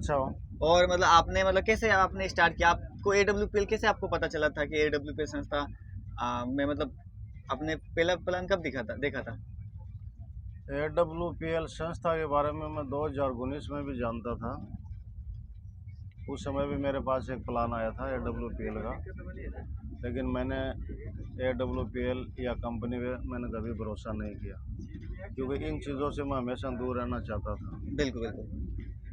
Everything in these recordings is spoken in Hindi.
अच्छा हो। और मतलब आपने मतलब कैसे आपने स्टार्ट किया, आपको AWPL कैसे आपको पता चला था कि AWPL संस्था में मतलब आपने पहला प्लान कब देखा था? AWPL संस्था के बारे में मैं 2019 में भी जानता था। उस समय भी मेरे पास एक प्लान आया था AWPL का, लेकिन मैंने AWPL या कंपनी पे मैंने कभी भरोसा नहीं किया, क्योंकि इन चीज़ों से मैं हमेशा दूर रहना चाहता था। बिल्कुल बिल्कुल।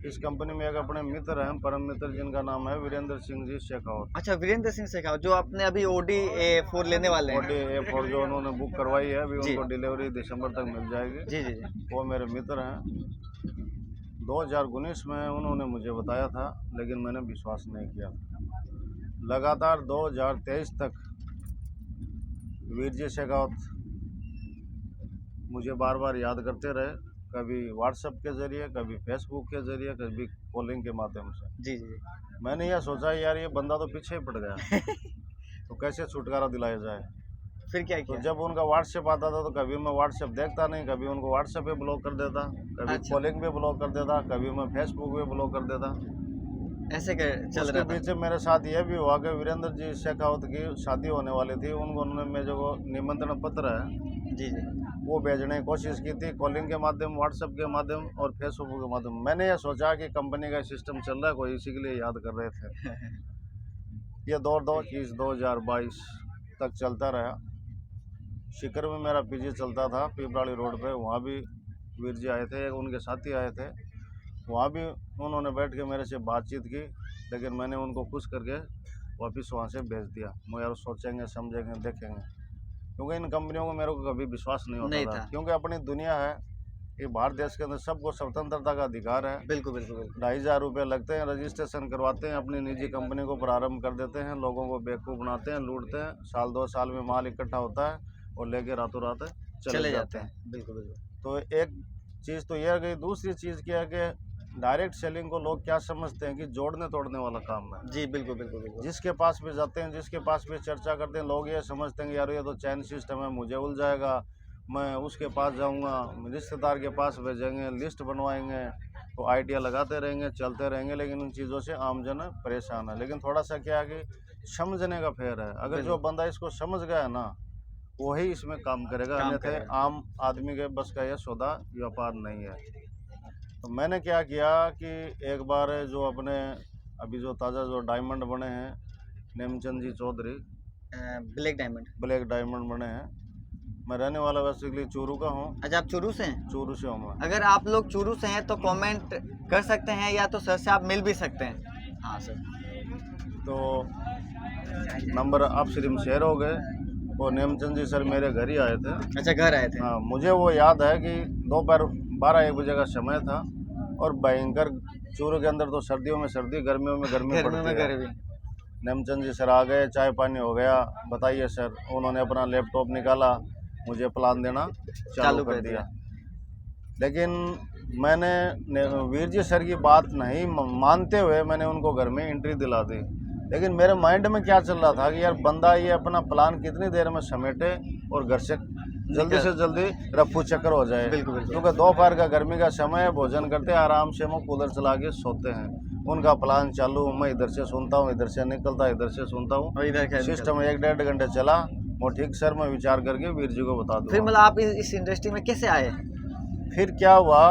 इस कंपनी में एक अपने मित्र हैं, परम मित्र, जिनका नाम है वीरेंद्र सिंह जी शेखावत। अच्छा, वीरेंद्र सिंह शेखावत जो आपने अभी OD-A4 लेने वाले हैं। OD A4 जो उन्होंने बुक करवाई है, अभी जी उनको डिलीवरी दिसंबर तक मिल जाएगी। जी जी जी। वो मेरे मित्र हैं। 2019 में उन्होंने मुझे बताया था, लेकिन मैंने विश्वास नहीं किया। लगातार 2023 तक वीर जी शेखावत मुझे बार बार याद करते रहे, कभी व्हाट्सएप के ज़रिए, कभी फेसबुक के ज़रिए, कभी कॉलिंग के माध्यम से। जी जी जी। मैंने यह सोचा, यार ये बंदा तो पीछे ही पड़ गया, तो कैसे छुटकारा दिलाया जाए। फिर क्या तो किया? जब उनका व्हाट्सएप आता था तो कभी मैं व्हाट्सएप देखता नहीं, कभी उनको व्हाट्सएप पे ब्लॉक कर देता, कभी अच्छा, कॉलिंग पे ब्लॉक कर देता, कभी मैं फेसबुक पे ब्लॉक कर देता। ऐसे चल उसके रहा था। बीच मेरे साथ यह भी हुआ कि वीरेंद्र जी शेखावत की शादी होने वाली थी। उन्होंने मेरे जो निमंत्रण पत्र है जी जी। वो भेजने की कोशिश की थी, कॉलिंग के माध्यम, व्हाट्सएप के माध्यम और फेसबुक के माध्यम। मैंने ये सोचा कि कंपनी का सिस्टम चल रहा है, कोई इसी के लिए याद कर रहे थे। ये दौर 2022 तक चलता रहा। शिकर में मेरा पीजी चलता था, पीपराड़ी रोड पे। वहाँ भी वीर जी आए थे, उनके साथी आए थे। वहाँ भी उन्होंने बैठ के मेरे से बातचीत की, लेकिन मैंने उनको खुश करके वापस वहाँ से भेज दिया। मैं यार सोचेंगे, समझेंगे, देखेंगे, क्योंकि इन कंपनियों को मेरे को कभी विश्वास नहीं होता नहीं था। था। क्योंकि अपनी दुनिया है, ये भारत देश के अंदर सबको स्वतंत्रता का अधिकार है। बिल्कुल बिल्कुल बिल्कुल। 2,500 रुपये लगते हैं, रजिस्ट्रेशन करवाते हैं, अपनी निजी कंपनी को प्रारंभ कर देते हैं, लोगों को बेवकूफ़ बनाते हैं, लूटते हैं। साल 2 साल में माल इकट्ठा होता है और लेके रातों रात चले जाते जाते हैं। हैं। बिल्कुल बिल्कुल। तो एक चीज़ तो यह गई। दूसरी चीज़ क्या है कि डायरेक्ट सेलिंग को लोग क्या समझते हैं कि जोड़ने तोड़ने वाला काम है। जी बिल्कुल बिल्कुल बिल्कुल। जिसके पास भी जाते हैं, जिसके पास भी चर्चा करते हैं, लोग ये समझते हैं कि यार ये तो चैन सिस्टम है, मुझे उलझाएगा, मैं उसके पास जाऊंगा, रिश्तेदार के पास भेजेंगे, लिस्ट बनवाएंगे, तो आइडिया लगाते रहेंगे, चलते रहेंगे। लेकिन उन चीज़ों से आम जन परेशान है। लेकिन थोड़ा सा क्या है कि समझने का फेर है। अगर जो बंदा इसको समझ गया है ना, वही इसमें काम करेगा, काम अन्यथा करेगा। आम आदमी के बस का यह सौदा व्यापार नहीं है। तो मैंने क्या किया कि एक बार जो अपने अभी जो ताज़ा जो डायमंड बने हैं, Nemchand ji Chaudhary, black diamond. Black diamond बने हैं। मैं रहने वाला बेसिकली चूरू का हूँ। अच्छा, आप चूरू से हैं? चूरू से हूँ मैं। अगर आप लोग चूरू से हैं तो कमेंट कर सकते हैं, या तो सर से आप मिल भी सकते हैं। हाँ सर। तो नंबर आप सिर्फ शेयर हो गए, और नेमचंद जी सर मेरे घर ही आए थे। अच्छा, घर आए थे। हाँ, मुझे वो याद है कि दोपहर 12-1 बजे का समय था, और भयंकर चूरू के अंदर तो सर्दियों में सर्दी, गर्मियों में गर्मी गर्मी पड़ती में है। गर्मी। नेमचंद जी सर आ गए, चाय पानी हो गया, बताइए सर। उन्होंने अपना लैपटॉप निकाला, मुझे प्लान देना चालू कर दिया। लेकिन मैंने वीर जी सर की बात नहीं मानते हुए मैंने उनको घर में एंट्री दिला दी। लेकिन मेरे माइंड में क्या चल रहा था कि यार बंदा ये अपना प्लान कितनी देर में समेटे और घर से जल्दी से जल्दी रफू चक्कर हो जाए। बिल्कुल बिल्कुल। क्योंकि दोपहर का गर्मी का समय है, भोजन करते आराम से वो कूलर चला के सोते हैं। उनका प्लान चालू, मैं इधर से सुनता हूँ, इधर से निकलता, इधर से सुनता हूँ। और इधर क्या सिस्टम 1-1.5 घंटे चला। वो ठीक सर, मैं विचार करके वीर जी को बता दूँ। फिर मतलब आप इस इंडस्ट्री में कैसे आए? फिर क्या हुआ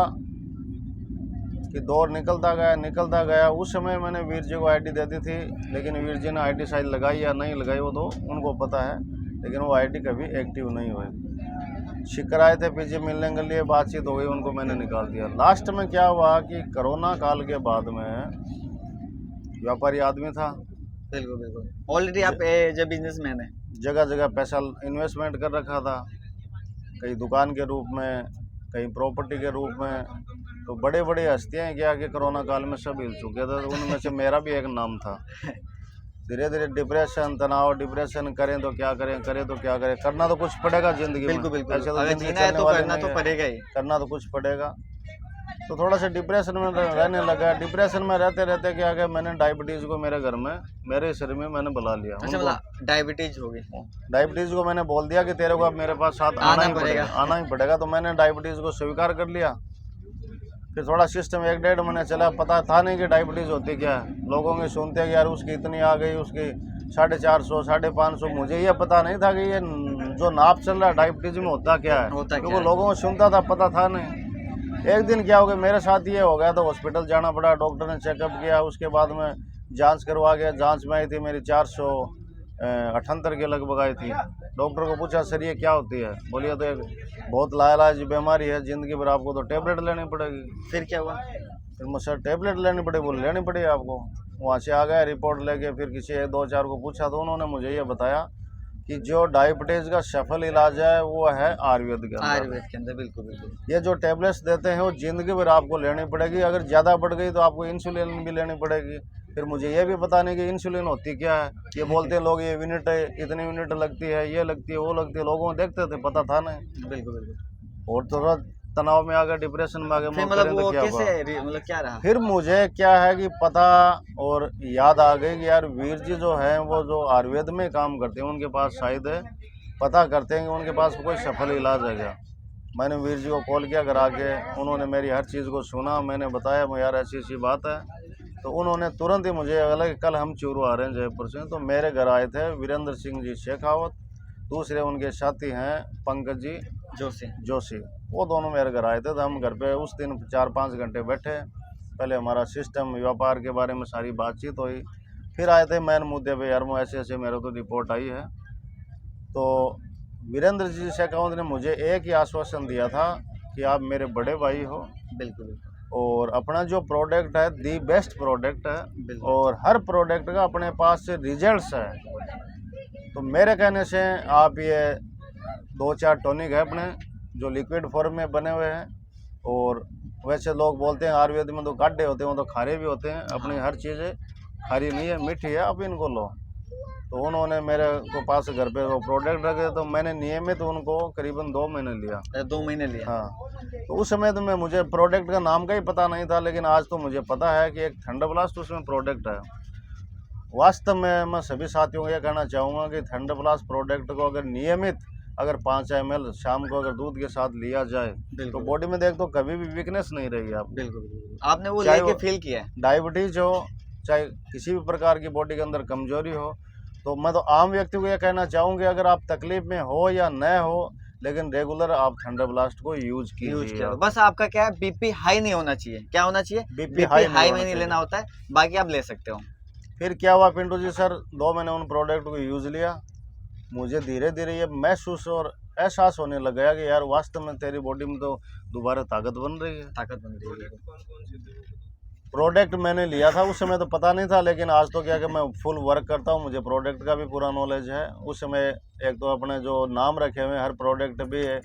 कि दौर निकलता गया। उस समय मैंने वीर जी को आईडी दे दी थी, लेकिन वीर जी ने आईडी शायद लगाई या नहीं लगाई, वो तो उनको पता है। लेकिन वो आईडी कभी एक्टिव नहीं हुई। शिकर आए थे पीछे मिलने के लिए, बातचीत हो गई, उनको मैंने निकाल दिया। लास्ट में क्या हुआ कि कोरोना काल के बाद में व्यापारी आदमी था, बिल्कुल बिल्कुल। ऑलरेडी आप जब बिजनेसमैन है। जगह जगह पैसा इन्वेस्टमेंट कर रखा था, कहीं दुकान के रूप में, कहीं प्रॉपर्टी के रूप में। तो बड़े बड़े हस्तियाँ क्या कि कोरोना काल में सब हिल चुके थे, तो उनमें से मेरा भी एक नाम था। धीरे धीरे डिप्रेशन, तनाव, डिप्रेशन, करें तो क्या करें, करें तो क्या करें, करना तो कुछ पड़ेगा जिंदगी में। बिल्कुल बिल्कुल। ऐसे तो अगर जिंदगी जीना है चलने तो वाली करना नहीं तो है, पड़ेगा ही। करना तो कुछ पड़ेगा। तो थोड़ा सा डिप्रेशन में रहने लगा। डिप्रेशन में रहते रहते क्या गया, मैंने डायबिटीज़ को मेरे घर में, मेरे शरीर में मैंने बुला लिया। अच्छा, मतलब डायबिटीज हो गई। डायबिटीज़ को मैंने बोल दिया कि तेरे को अब मेरे पास साथ आना ही पड़ेगा, आना ही पड़ेगा। तो मैंने डायबिटीज़ को स्वीकार कर लिया। फिर थोड़ा सिस्टम 1-1.5 महीने चला, पता था नहीं कि डायबिटीज़ होती क्या है। लोगों के सुनते कि यार उसकी इतनी आ गई, उसकी 450, 550। मुझे ये पता नहीं था कि ये जो नाप चल रहा है डायबिटीज़ में होता क्या है, होता क्या क्योंकि है? लोगों को सुनता था, पता था नहीं। एक दिन क्या हो गया, मेरे साथ ये हो गया तो हॉस्पिटल जाना पड़ा। डॉक्टर ने चेकअप किया, उसके बाद में जांच करवा गया। जांच में आई थी मेरी 478 के लगभग आई थी। डॉक्टर को पूछा सर ये क्या होती है, बोलिए तो एक बहुत लाइलाज बीमारी है, ज़िंदगी भर आपको तो टेबलेट लेनी पड़ेगी। फिर क्या हुआ? फिर मैं सर टेबलेट लेनी पड़ेगी, बोले लेनी पड़ेगी आपको। वहाँ से आ गया रिपोर्ट लेके, फिर किसी 1-2-4 को पूछा तो उन्होंने मुझे ये बताया कि जो डायबिटीज़ का सफल इलाज है वो है आयुर्वेद के अंदर। आयुर्वेद के अंदर, बिल्कुल बिल्कुल। ये जो टेबलेट्स देते हैं वो ज़िंदगी भर आपको लेनी पड़ेगी। अगर ज़्यादा बढ़ गई तो आपको इंसुलिन भी लेनी पड़ेगी। फिर मुझे ये भी पता नहीं कि इंसुलिन होती क्या है। ये बोलते हैं लोग ये यूनिट है, इतनी यूनिट लगती है, ये लगती है, वो लगती है। लोगों को देखते थे, पता था नहीं। बिल्कुल बिल्कुल। और थोड़ा तनाव में आ गए, डिप्रेशन में आ गए, फिर मैं मतलब करें तो वो क्या हुआ। मतलब क्या रहा? फिर मुझे क्या है कि पता और याद आ गई कि यार वीर जी जो हैं वो जो आयुर्वेद में काम करते हैं, उनके पास शायद है, पता करते हैं कि उनके पास कोई सफल इलाज है क्या। मैंने वीर जी को कॉल किया घर आके, उन्होंने मेरी हर चीज़ को सुना। मैंने बताया मैं यार ऐसी ऐसी बात है, तो उन्होंने तुरंत ही मुझे बोला कि कल हम चूरू आ रहे हैं जयपुर से। तो मेरे घर आए थे वीरेंद्र सिंह जी शेखावत, दूसरे उनके साथी हैं पंकज जी जोशी। वो दोनों मेरे घर आए थे। तो हम घर पे उस दिन 4-5 घंटे बैठे। पहले हमारा सिस्टम व्यापार के बारे में सारी बातचीत हुई। फिर आए थे मेन मुद्दे पे, यार मैं ऐसे ऐसे मेरे तो रिपोर्ट आई है। तो वीरेंद्र जी शेखावत ने मुझे एक ही आश्वासन दिया था कि आप मेरे बड़े भाई हो, बिल्कुल और अपना जो प्रोडक्ट है दी बेस्ट प्रोडक्ट है, बिल्कुल। और हर प्रोडक्ट का अपने पास से रिजल्ट्स है। तो मेरे कहने से आप ये 2-4 टॉनिक है अपने जो लिक्विड फॉर्म में बने हुए हैं, और वैसे लोग बोलते हैं आयुर्वेद में तो गाढ़े होते हैं, वो तो खारे भी होते हैं। अपनी हर चीज़ें खारी नहीं है, मीठी है, आप इनको लो। तो उन्होंने मेरे को पास घर पे वो प्रोडक्ट रखे, तो मैंने नियमित उनको करीबन 2 महीने लिया। 2 महीने लिया। हाँ, तो उस समय तो मुझे प्रोडक्ट का नाम का ही पता नहीं था, लेकिन आज तो मुझे पता है कि एक थंडरब्लास्ट उसमें प्रोडक्ट है। वास्तव में मैं सभी साथियों को ये कहना चाहूँगा कि थंडरब्लास्ट प्रोडक्ट को अगर नियमित 5 ml शाम को अगर दूध के साथ लिया जाए तो बॉडी में देख तो कभी भी वीकनेस नहीं रहेगी आप। बिल्कुल आपने वो चाहे लेके वो फील किया है? डायबिटीज हो, चाहे किसी भी प्रकार की बॉडी के अंदर कमजोरी हो, तो मैं तो आम व्यक्ति को ये कहना चाहूँगी अगर आप तकलीफ में हो या न हो, लेकिन रेगुलर आप थंडरब्लास्ट को यूज कीजिए। बस आपका क्या है, बीपी हाई नहीं होना चाहिए। क्या होना चाहिए? बीपी हाई में नहीं लेना होता है, बाकी आप ले सकते हो। फिर क्या हुआ पिंटू जी सर, 2 महीने उन प्रोडक्ट को यूज लिया। मुझे धीरे धीरे ये महसूस और एहसास होने लग गया कि यार वास्तव में तेरी बॉडी में तो दोबारा ताकत बन रही है। ताकत बन रही है। प्रोडक्ट मैंने लिया था उस समय तो पता नहीं था, लेकिन आज तो क्या कि मैं फुल वर्क करता हूँ, मुझे प्रोडक्ट का भी पूरा नॉलेज है। उस समय एक तो अपने जो नाम रखे हुए हर प्रोडक्ट भी है,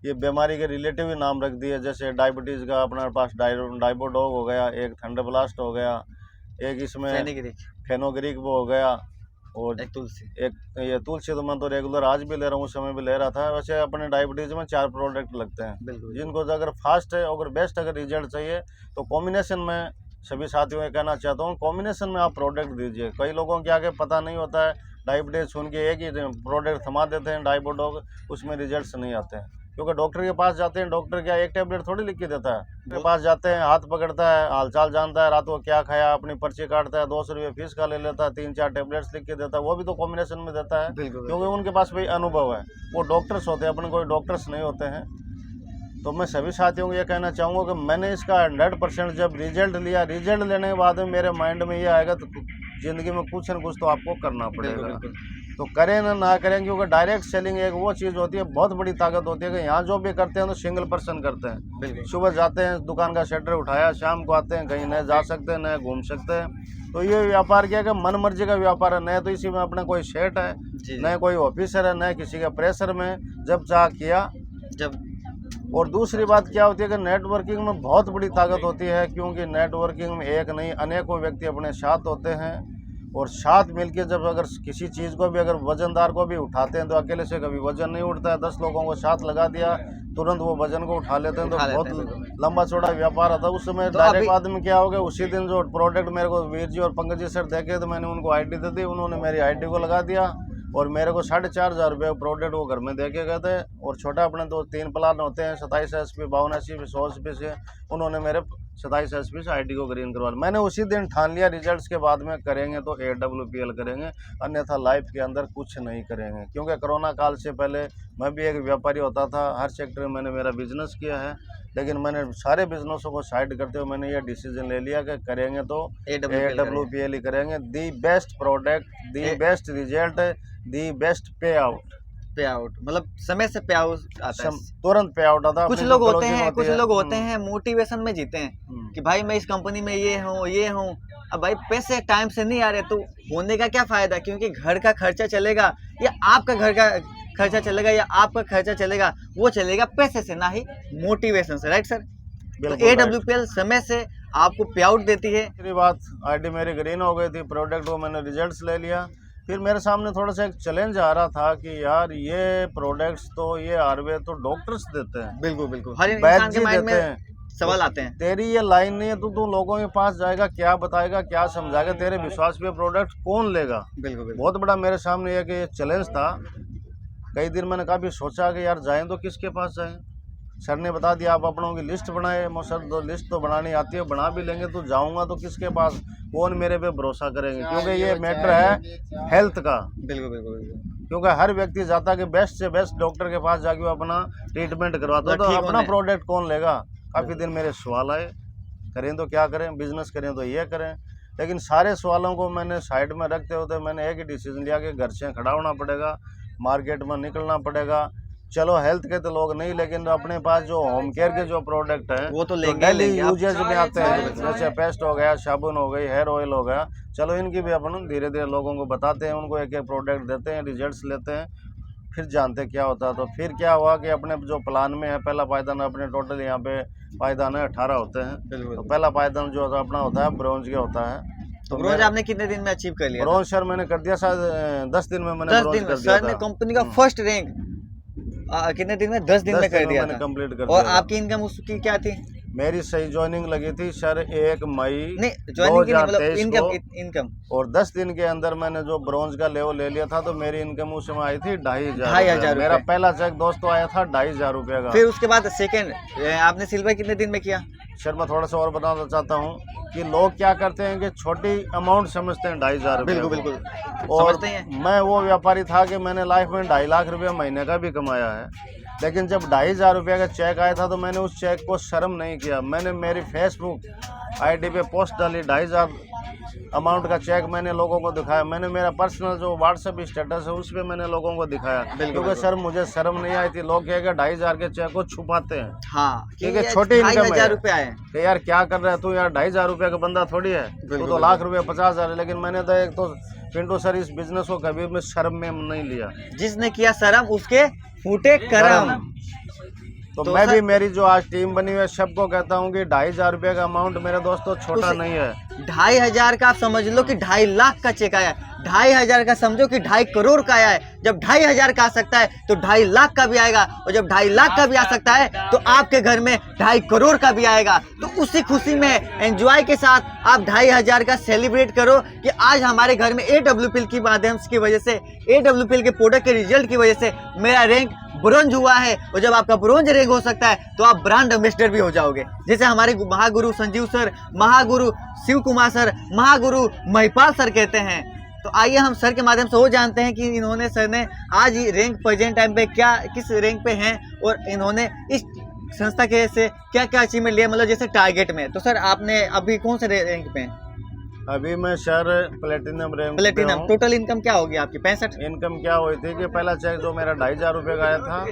ये बीमारी के रिलेटिव ही नाम रख दिए। जैसे डायबिटीज़ का अपने पास डाइबोडोग हो गया, एक थंडरब्लास्ट हो गया, एक इसमें फेनोग्रीक वो हो गया, और एक ये तुलसी तो मैं तो रेगुलर आज भी ले रहा हूँ, उस समय भी ले रहा था। वैसे अपने डायबिटीज़ में 4 प्रोडक्ट लगते हैं, जिनको अगर फास्ट है अगर बेस्ट अगर रिजल्ट चाहिए तो कॉम्बिनेशन में सभी साथियों को कहना चाहता हूँ, कॉम्बिनेशन में आप प्रोडक्ट दीजिए। कई लोगों के आगे पता नहीं होता है, डायबिटीज़ सुन के एक ही प्रोडक्ट थमा देते हैं डाइबोडोग, उसमें रिजल्ट्स नहीं आते हैं। क्योंकि डॉक्टर के पास जाते हैं, डॉक्टर क्या एक टैबलेट थोड़ी लिख के देता है। उसके पास जाते हैं, हाथ पकड़ता है, हालचाल जानता है, रात को क्या खाया, अपनी पर्ची काटता है, 200 रुपये फीस का ले लेता है, 3-4 टैबलेट्स लिख के देता है, वो भी तो कॉम्बिनेशन में देता है, क्योंकि उनके पास भाई अनुभव है, वो डॉक्टर्स होते हैं, अपने कोई डॉक्टर्स नहीं होते हैं। तो मैं सभी साथियों को ये कहना चाहूँगा कि मैंने इसका 100% जब रिजल्ट लिया, रिजल्ट लेने के बाद में मेरे माइंड में ये आएगा तो ज़िंदगी में कुछ न कुछ तो आपको करना पड़ेगा। तो करें ना करें, क्योंकि डायरेक्ट सेलिंग एक वो चीज़ होती है, बहुत बड़ी ताकत होती है कि यहाँ जो भी करते हैं तो सिंगल पर्सन करते हैं। सुबह जाते हैं, दुकान का शटर उठाया, शाम को आते हैं, कहीं न जा सकते हैं, न घूम सकते हैं। तो ये व्यापार क्या है कि मन मर्जी का व्यापार है, न तो इसी में अपना कोई सेठ है, न कोई ऑफिसर है, न किसी का प्रेशर में, जब चाह किया जब। और दूसरी बात क्या होती है कि नेटवर्किंग में बहुत बड़ी ताकत होती है, क्योंकि नेटवर्किंग में एक नहीं अनेकों व्यक्ति अपने साथ होते हैं, और साथ मिलके जब अगर किसी चीज़ को भी अगर वजनदार को भी उठाते हैं तो अकेले से कभी वजन नहीं उठता है। 10 लोगों को साथ लगा दिया, तुरंत वो वजन को उठा लेते हैं, तो बहुत लंबा चौड़ा व्यापार आता है। उस समय डायरेक्ट आदमी क्या हो गया, उसी दिन जो प्रोडक्ट मेरे को वीर जी और पंकज जी सर देखे तो मैंने उनको आईडी दे दी, उन्होंने मेरी आईडी को लगा दिया, और मेरे को 4,500 रुपये प्रोडक्ट वो घर में दे के गए थे। और छोटा अपने तो 3 प्लान होते हैं, 27 SP, 52 SP, 100 SP से उन्होंने मेरे 27 SP से ID को ग्रीन करवा लिया। मैंने उसी दिन ठान लिया रिजल्ट्स के बाद में करेंगे तो AWPL करेंगे, अन्यथा लाइफ के अंदर कुछ नहीं करेंगे। क्योंकि कोरोना काल से पहले मैं भी एक व्यापारी होता था, हर सेक्टर में मैंने मेरा बिजनेस किया है, लेकिन मैंने सारे बिजनेसों को साइड करते हुए मैंने ये डिसीजन ले लिया कि करेंगे तो AWPL ही करेंगे। The best product, the best result, the best पे आउट। मतलब समय से पे आउट आता है, तुरंत पे आउट आता है। कुछ लोग होते हैं मोटिवेशन में जीते हैं कि भाई मैं इस कंपनी में ये हूँ। अब भाई पैसे टाइम से नहीं आ रहे तो होने का क्या फायदा, क्योंकि घर का खर्चा चलेगा या आपका घर का खर्चा चलेगा या आपका खर्चा चलेगा, वो चलेगा पैसे से, ना ही मोटिवेशन से। Right sir? तो AWPL समय से आपको पे आउट देती है। मेरी बात ID मेरी ग्रीन हो गई थी, प्रोडक्ट को मैंने रिजल्ट्स ले लिया। फिर मेरे सामने थोड़ा सा एक चैलेंज आ रहा था कि यार ये प्रोडक्ट्स तो ये आयुर्वेद तो डॉक्टर्स देते हैं, बिल्कुल हर इंसान के माइंड में सवाल आते हैं। तेरी ये लाइन नहीं है, तू लोगों के पास जाएगा, क्या बताएगा, क्या समझाएगा, तेरे विश्वास पे प्रोडक्ट कौन लेगा? बिल्कुल बहुत बड़ा मेरे सामने ये चैलेंज था। कई दिन मैंने काफ़ी सोचा कि यार जाएं तो किसके पास जाएं। सर ने बता दिया आप अपनों की लिस्ट बनाए। मैं सर दो लिस्ट तो बनानी आती है, बना भी लेंगे, तो जाऊंगा तो किसके पास, कौन मेरे पे भरोसा करेंगे? क्योंकि ये मैटर है हेल्थ का। बिल्कुल क्योंकि हर व्यक्ति चाहता है कि बेस्ट से बेस्ट डॉक्टर के पास जाके वो अपना ट्रीटमेंट करवाता है, तो अपना प्रोडक्ट कौन लेगा? काफ़ी दिन मेरे सवाल आए, करें तो क्या करें, बिजनेस करें तो ये करें। लेकिन सारे सवालों को मैंने साइड में रखते होते मैंने एक ही डिसीजन लिया कि घर से खड़ा होना पड़ेगा, मार्केट में निकलना पड़ेगा। चलो हेल्थ के तो लोग नहीं, लेकिन अपने पास जो होम केयर के जो प्रोडक्ट हैं वो तो डेली यूजेज में आते हैं, जैसे पेस्ट हो गया, साबुन हो गई, हेयर ऑयल हो गया, चलो इनकी भी अपन धीरे धीरे लोगों को बताते हैं, उनको एक एक प्रोडक्ट देते हैं, रिजल्ट्स लेते हैं, फिर जानते हैं क्या होता है। तो फिर क्या हुआ कि अपने जो प्लान में है, पहला पायदान अपने टोटल यहाँ पे पायदान 18 होते हैं। तो पहला पायदान जो अपना होता है ब्रोंज का होता है। तो ब्रोंज आपने कितने दिन में अचीव कर लिया? ब्रोंज सर मैंने कर दिया शायद 10 दिन में। मैंने 10 दिन में सर ने कंपनी का फर्स्ट रैंक कितने दिन में? 10 दिन में कर दिया था। कंप्लीट कर और आपकी इनकम उसकी क्या थी? मेरी सही ज्वाइनिंग लगी थी सर 1 मई नहीं, ज्वाइनिंग की मतलब इनकम। और 10 दिन के अंदर मैंने जो ब्रोंज का लेवल ले लिया था, तो मेरी इनकम उस समय आई थी 2,500। मेरा पहला चेक दोस्तों आया था 2,500 रुपये का। फिर उसके बाद सेकंड आपने सिल्वर कितने दिन में किया? सर मैं थोड़ा सा और बताना चाहता हूँ कि लोग क्या करते हैं कि छोटी अमाउंट समझते हैं 2,500 रुपये। बिल्कुल और मैं वो व्यापारी था कि मैंने लाइफ में 2.5 लाख रुपये महीने का भी कमाया है, लेकिन जब 2,500 रुपये का चेक आया था तो मैंने उस चेक को शर्म नहीं किया। मैंने मेरी फेसबुक ID पे पोस्ट डाली, 2,500 अमाउंट का चेक मैंने लोगों को दिखाया। मैंने मेरा पर्सनल जो व्हाट्सएप स्टेटस है उस पर मैंने लोगों को दिखाया, क्योंकि सर मुझे शर्म नहीं आई थी। लोग कहेगा 2,500 के चेक को छुपाते हैं, हाँ, क्योंकि छोटी इनकम है कि यार क्या कर रहा है तू, यार 2,500 रुपये का बंदा थोड़ी है, तू तो लाख रुपये 50,000 है। लेकिन मैंने तो एक तो पिंटू सर इस बिजनेस को कभी भी शर्म में नहीं लिया। जिसने किया शर्म उसके फूटे करम। तो मैं भी, मेरी जो आज टीम बनी हुई है, सबको कहता हूँ कि 2,500 रुपये का अमाउंट मेरे दोस्तों छोटा नहीं है। 2,500 का आप समझ लो कि 2.5 लाख का चेक आया, 2,500 का समझो कि 2.5 करोड़ का आया है। जब 2,500 का आ सकता है तो 2.5 लाख का भी आएगा, और जब 2.5 लाख का भी आ सकता है तो आपके घर में 2.5 करोड़ का भी आएगा। तो उसी खुशी में एंजॉय के साथ आप 2,500 का सेलिब्रेट करो कि आज हमारे घर में AWPL की माध्यम की वजह से, AWPL के प्रोडक्ट के रिजल्ट की वजह से मेरा रैंक ब्रोंज हुआ है। और जब आपका ब्रोंज रैंक हो सकता है तो आप ब्रांड एम्बेसडर भी हो जाओगे, जैसे हमारे Mahaguru Sanjeev sir, Mahaguru Shiv Kumar sir, Mahaguru Mahipal sir कहते हैं। तो आइए हम सर के माध्यम से वो जानते हैं कि इन्होंने, सर ने आज ही रैंक प्रेजेंट टाइम पे क्या, किस रैंक पे हैं, और इन्होंने इस संस्था के से क्या क्या अचीवमेंट लिया, मतलब जैसे टारगेट में। तो सर आपने अभी कौन से रैंक पे हैं? अभी मैं sir platinum rank. Platinum. Total income क्या होगी आपकी? 65। इनकम क्या हुई थी कि पहला चेक जो मेरा 2,500 रुपये का आया था,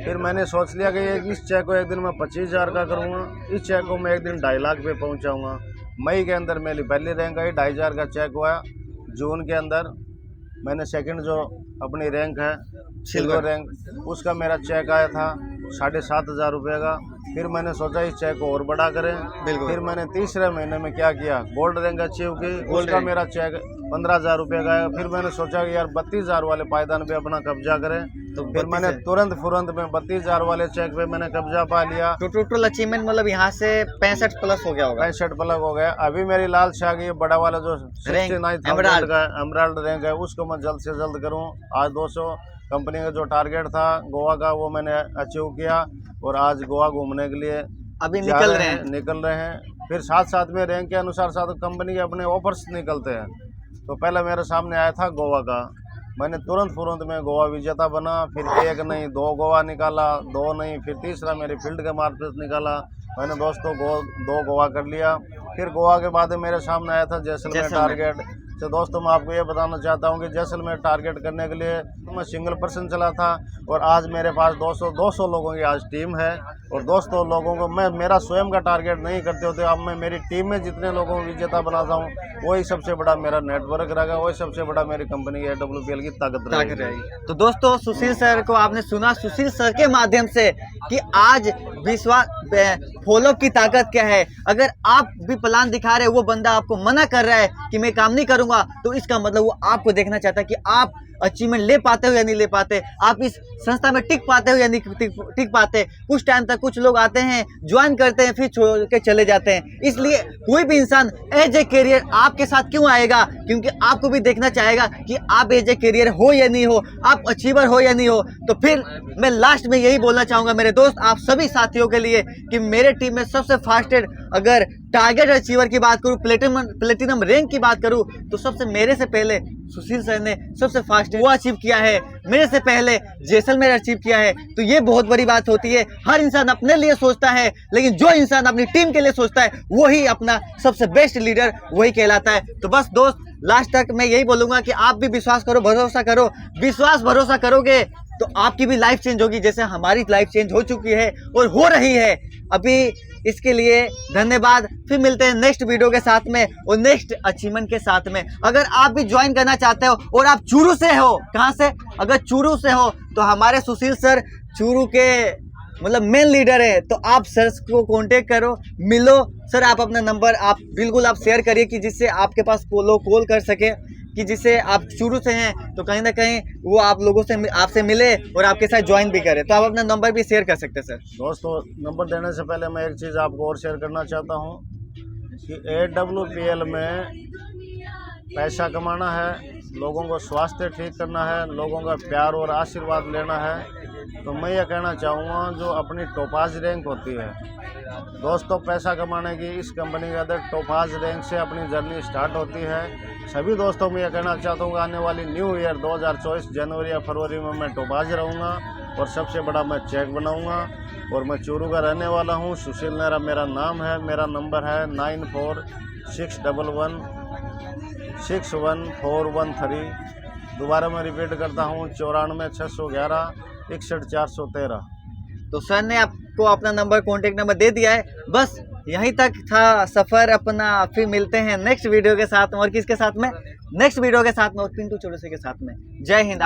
फिर मैंने सोच लिया कि इस चेक को एक दिन मैं 25,000 का करूँगा, इस चेक को मैं एक दिन 2.5 लाख पे पहुँचाऊँगा। मई के अंदर मेरी पहली रैंक आई, 2,500 का चेक हुआ। जून के अंदर मैंने सेकंड जो अपनी रैंक है सिल्वर रैंक, उसका मेरा चेक आया था 7,500 रुपये का। फिर मैंने सोचा इस चेक को और बड़ा करें। बिल्कुल। फिर मैंने तीसरे महीने में क्या किया, गोल्ड रैंक अचीव की। गोल्ड उसका रैंक। मेरा चेक 15,000 रुपये का है। फिर मैंने सोचा कि यार 32,000 वाले पायदान पे अपना कब्जा करें। तो फिर मैंने 32,000 तुरंत में 32,000 वाले चेक पे मैंने कब्जा पा लिया। तो टोटल अचीवमेंट मतलब यहाँ से 65 प्लस हो गया होगा। 65 प्लग हो गया। अभी मेरी लालच आ गई, बड़ा वाला जो 69,000 का एमराल्ड रैंक है उसको मैं जल्द से जल्द करूं। आज 200 कंपनी का जो टारगेट था गोवा का वो मैंने अचीव किया और आज गोवा घूमने के लिए अभी जा निकल रहे हैं। फिर साथ साथ में रैंक के अनुसार साथ कंपनी के अपने ऑफर्स निकलते हैं। तो पहले मेरे सामने आया था गोवा का, मैंने तुरंत में गोवा विजेता बना। फिर एक नहीं 2 गोवा निकाला, 2 नहीं फिर तीसरा मेरी फील्ड के मार्केट निकाला। मैंने दोस्तों 2 गोवा कर लिया। फिर गोवा के बाद मेरे सामने आया था जैसलमेर टारगेट। तो दोस्तों मैं आपको ये बताना चाहता हूँ कि जैसलमेर टारगेट करने के लिए मैं सिंगल पर्सन चला था और आज मेरे पास 200 लोगों की आज टीम है। और 200 लोगों को मैं मेरा स्वयं का टारगेट नहीं करते होते, अब मैं मेरी टीम में जितने लोगों को विजेता बनाता हूँ वही सबसे बड़ा मेरा नेटवर्क रहेगा, वही सबसे बड़ा मेरी कंपनी की AWPL की ताकत रहेगी। तो दोस्तों सुशील सर को आपने सुना, सुशील सर के माध्यम से कि आज विश्वास फॉलो की ताकत क्या है। अगर आप भी प्लान दिखा रहे हो, वो बंदा आपको मना कर रहा है कि मैं काम नहीं करूंगा, तो इसका मतलब वो आपको देखना चाहता है कि आप अचीवमेंट ले पाते हो या नहीं ले पाते, आप इस संस्था में टिक पाते हो या नहीं टिक पाते। कुछ टाइम तक कुछ लोग आते हैं, ज्वाइन करते हैं, फिर छोड़ के चले जाते हैं। इसलिए कोई भी इंसान एज ए करियर आपके साथ क्यों आएगा, क्योंकि आपको भी देखना चाहेगा कि आप एज ए करियर हो या नहीं हो, आप अचीवर हो या नहीं हो। तो फिर मैं लास्ट में यही बोलना चाहूंगा मेरे दोस्त, आप सभी साथियों के लिए कि मेरे टीम में सबसे फास्टेस्ट अगर टारगेट अचीवर की बात करूं, प्लेटिनम रैंक की बात करूं, तो सबसे मेरे से पहले सुशील सर ने सबसे फास्ट वो अचीव किया है, मेरे से पहले जैसलमेर अचीव किया है। तो ये बहुत बड़ी बात होती है। हर इंसान अपने लिए सोचता है, लेकिन जो इंसान अपनी टीम के लिए सोचता है वही अपना सबसे बेस्ट लीडर वही कहलाता है। तो बस दोस्त लास्ट तक मैं यही बोलूंगा कि आप भी विश्वास करो, भरोसा करो। विश्वास भरोसा करोगे तो आपकी भी लाइफ चेंज होगी, जैसे हमारी लाइफ चेंज हो चुकी है और हो रही है अभी। इसके लिए धन्यवाद। फिर मिलते हैं नेक्स्ट वीडियो के साथ में और नेक्स्ट अचीवमेंट के साथ में। अगर आप भी ज्वाइन करना चाहते हो और आप चूरू से हो, कहाँ से, अगर चूरू से हो तो हमारे सुशील सर चूरू के मतलब मेन लीडर है। तो आप सर को कांटेक्ट करो, मिलो। सर आप अपना नंबर आप बिल्कुल आप शेयर करिए कि जिससे आपके पास लोग कॉल कर सके, कि जिससे आप शुरू से हैं तो कहीं ना कहीं वो आप लोगों से आपसे मिले और आपके साथ ज्वाइन भी करे। तो आप अपना नंबर भी शेयर कर सकते हैं सर। दोस्तों नंबर देने से पहले मैं एक चीज़ आपको और शेयर करना चाहता हूँ कि AWPL में पैसा कमाना है, लोगों को स्वास्थ्य ठीक करना है, लोगों का प्यार और आशीर्वाद लेना है। तो मैं ये कहना चाहूँगा जो अपनी टोपाज रैंक होती है दोस्तों, पैसा कमाने की इस कंपनी के अंदर टोपाज रैंक से अपनी जर्नी स्टार्ट होती है। सभी दोस्तों मैं ये कहना चाहता हूँ आने वाली न्यू ईयर 2024 जनवरी या फरवरी में मैं टोपाज रहूँगा और सबसे बड़ा मैं चेक बनाऊँगा। और मैं चूरू का रहने वाला हूँ, सुशील नेहरा मेरा नाम है। मेरा नंबर है 9461161413। दोबारा मैं रिपीट करता हूँ 94 611 61 413। तो सर ने आपको अपना नंबर, कॉन्टेक्ट नंबर दे दिया है। बस यहीं तक था सफर अपना। फिर मिलते हैं नेक्स्ट वीडियो के साथ में, और किसके साथ में, नेक्स्ट वीडियो के साथ में और पिंटू चौरसिया के साथ में। जय हिंद।